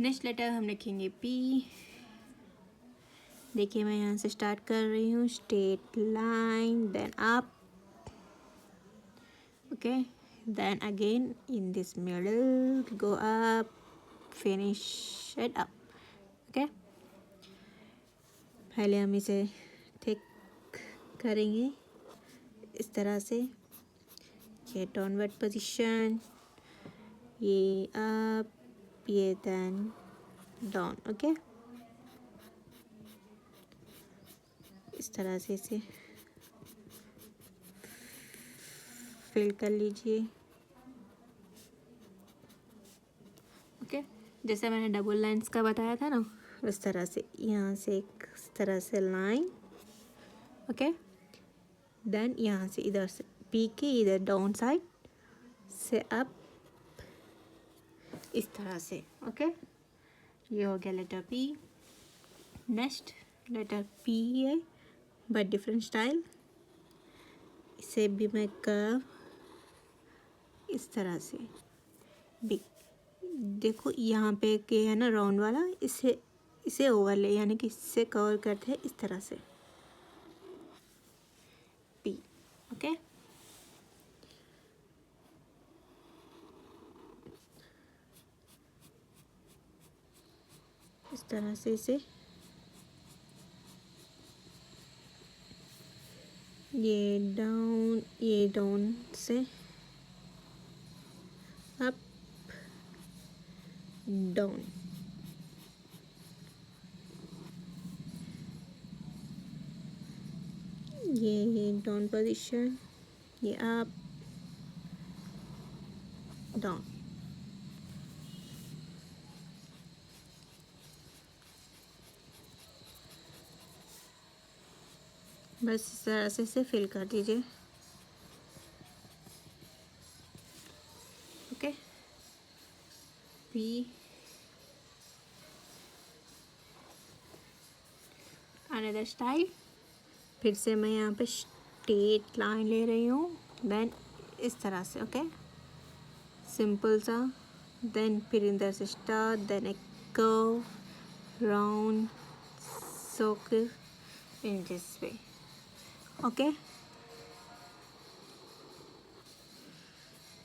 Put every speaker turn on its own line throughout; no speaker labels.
Next letter हम लिखेंगे P. देखिए मैं यहाँ से स्टार्ट कर रही हूँ, straight line, then up, okay, then again in this middle go up, finish it up, okay. पहले हम इसे थिक करेंगे इस तरह से, ये डाउनवर्ड पोजीशन, ये अप, ये देन डाउन, ओके। इस तरह से इसे फिल कर लीजिए, ओके। जैसे मैंने डबल लाइंस का बताया था ना, उस तरह से यहाँ से एक इस तरह से लाइन, ओके। देन यहाँ से इधर से पी के इधर डाउन साइड से अप, इस तरह से, ओके। ये हो गया letter P. Next letter P है बट डिफरेंट स्टाइल। इसे भी मैं कर्व इस तरह से बी, देखो यहाँ पे के है ना राउंड वाला, इसे ओवरले यानी कि इससे कवर करते हैं इस तरह से पी, ओके। इस तरह से इसे ये डाउन से अप, डाउन, ये डाउन पोजीशन, ये अप, डाउन, बस इस तरह से इसे फिल कर दीजिए, ओके। पी, अनदर स्टाइल, फिर से मैं यहाँ पे स्ट्रेट लाइन ले रही हूँ, देन इस तरह से, ओके, सिंपल सा। देन फिर इधर से स्टार्ट, देन एक curve round circle in this way, okay.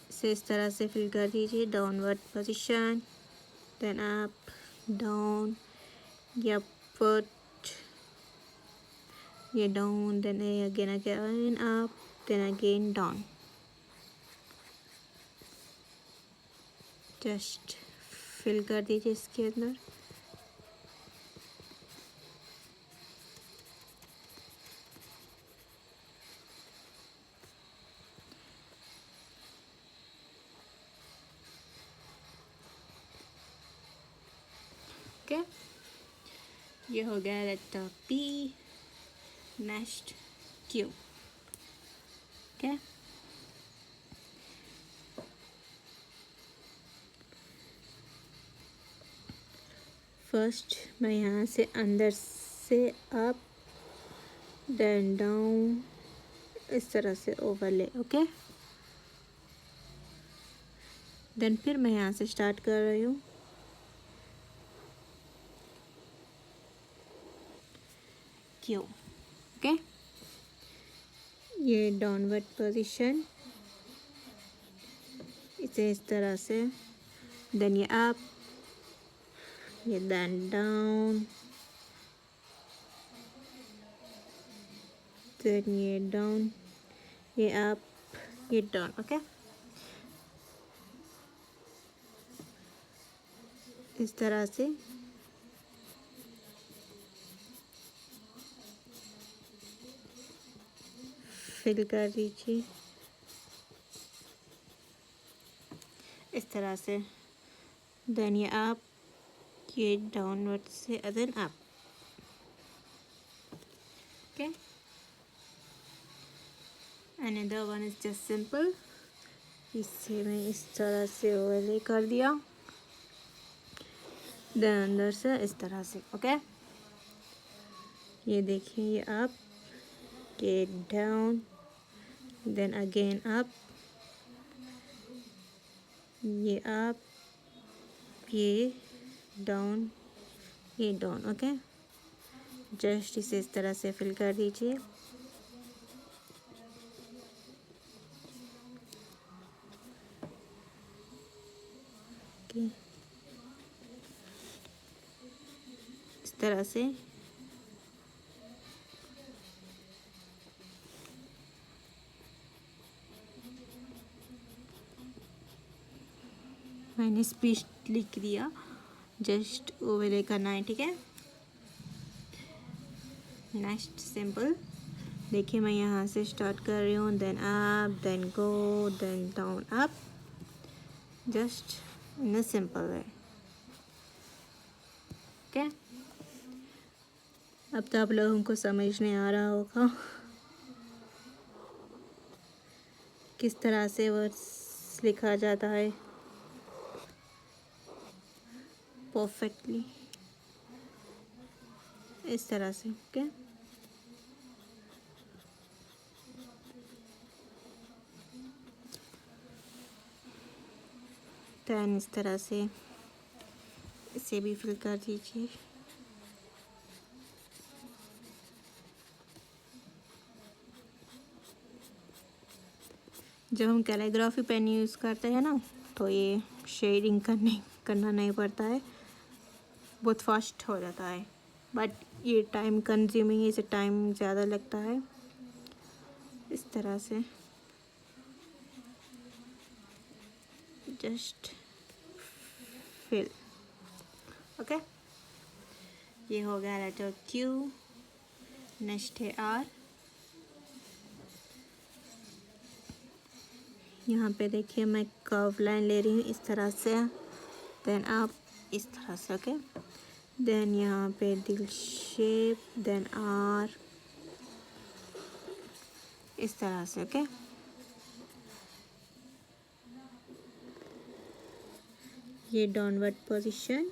इसे इस तरह से फिल कर दीजिए, downward position, then up, down, ये अपवर्ड, ये down, then again up, then again down. Just fill कर दीजिए इसके अंदर, ओके। ये हो गया letter P. Next Q, okay. First मैं यहाँ से अंदर से अप, देन डाउन, इस तरह से ओवरले, ओके। देन फिर मैं यहाँ से स्टार्ट कर रही हूँ, क्यू, ओके। ये डाउनवर्ड पोजीशन, इसे इस तरह से, देन ये अप, ये देन डाउन, देन ये डाउन, ये अप, ये डाउन, ओके। इस तरह से फिल कर दीजिए, इस तरह से। देन ये अप, ये डाउनवर्ड से, then up, okay. Another one is just simple, इसे मैं इस तरह से ओवरले कर दिया, देन अंदर से इस तरह से, ओके। ये देखिए, ये अप, ये डाउन, देन अगेन अप, ये अप, ये डाउन, ये डाउन। ओके, जस्ट इसे इस तरह से फिल कर दीजिए। ओके, इस तरह से मैंने स्पीच लिख दिया, जस्ट ओवरले करना है, ठीक है। नेक्स्ट सिंपल, देखिए मैं यहाँ से स्टार्ट कर रही हूँ, then up, then go, then down, up, just in a simple way. Okay, अब तो आप लोगों को समझ नहीं आ रहा होगा किस तरह से वर्ड्स लिखा जाता है परफेक्टली, इस तरह से। ओके, देन इस तरह से इसे भी फिल कर दीजिए। जब हम कैलीग्राफी पेन यूज़ करते हैं ना, तो ये शेडिंग करना नहीं पड़ता है, बहुत फास्ट हो जाता है, बट ये टाइम कंज्यूमिंग है, इसे टाइम ज़्यादा लगता है। इस तरह से जस्ट फिल। ओके, ये हो गया लेटर क्यू। नेक्स्ट है आर। यहाँ पे देखिए मैं कर्व लाइन ले रही हूँ इस तरह से, देन आप इस तरह से। ओके, देन यहाँ पे दिल शेप, देन आर, इस तरह से। ओके, ये डाउनवर्ड पोजीशन,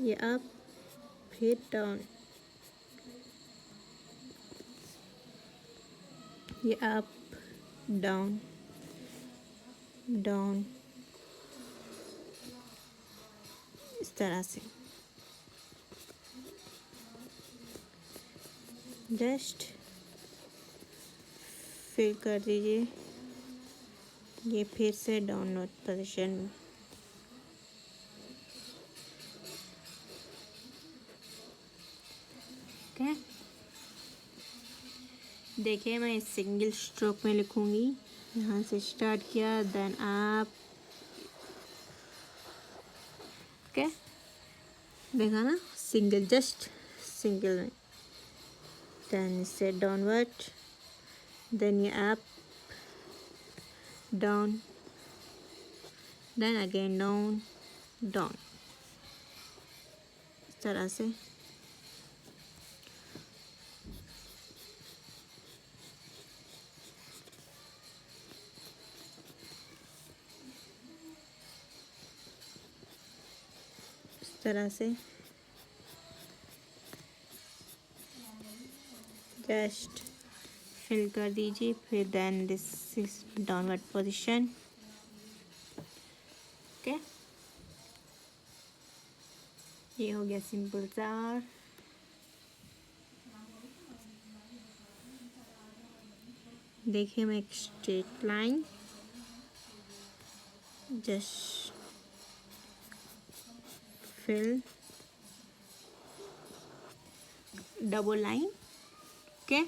ये अप, फिर डाउन, ये अप, डाउन, डाउन, इस तरह से। जस्ट फिल कर दीजिए, ये फिर से डाउनवर्ड पोजीशन। ओके, देखिए मैं सिंगल स्ट्रोक में लिखूंगी, यहाँ से स्टार्ट किया, देन अप। ओके, देखा ना, सिंगल, जस्ट सिंगल में, देन से डाउनवर्ड, देन ये up, down, then again down, down, इस तरह से। इस तरह से जस्ट फिल कर दीजिए, फिर then this is downward position. Okay, ये हो गया सिंपल सा। देखिए मैं एक straight line, just fill, double line. Okay,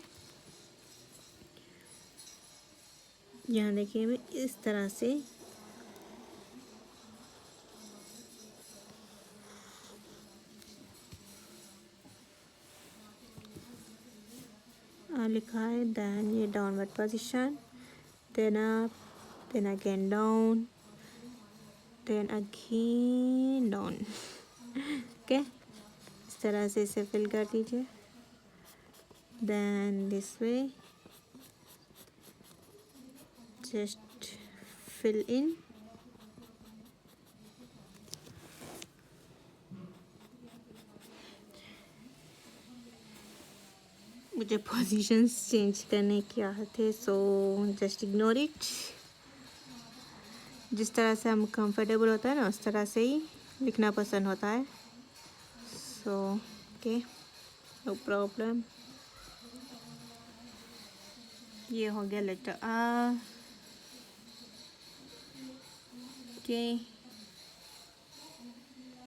यहाँ देखिए मैं इस तरह से लिखा है, देन ये downward position, then up, then again down, then again down. Okay, इस तरह से इसे फिल कर दीजिए, then this way, just fill in. मुझे पोजीशंस चेंज करने की आदत है, सो जस्ट इग्नोर इट। जिस तरह से हम कंफर्टेबल होता है ना उस तरह से ही लिखना पसंद होता है। So okay, no problem. ये हो गया लेटर आ। ओके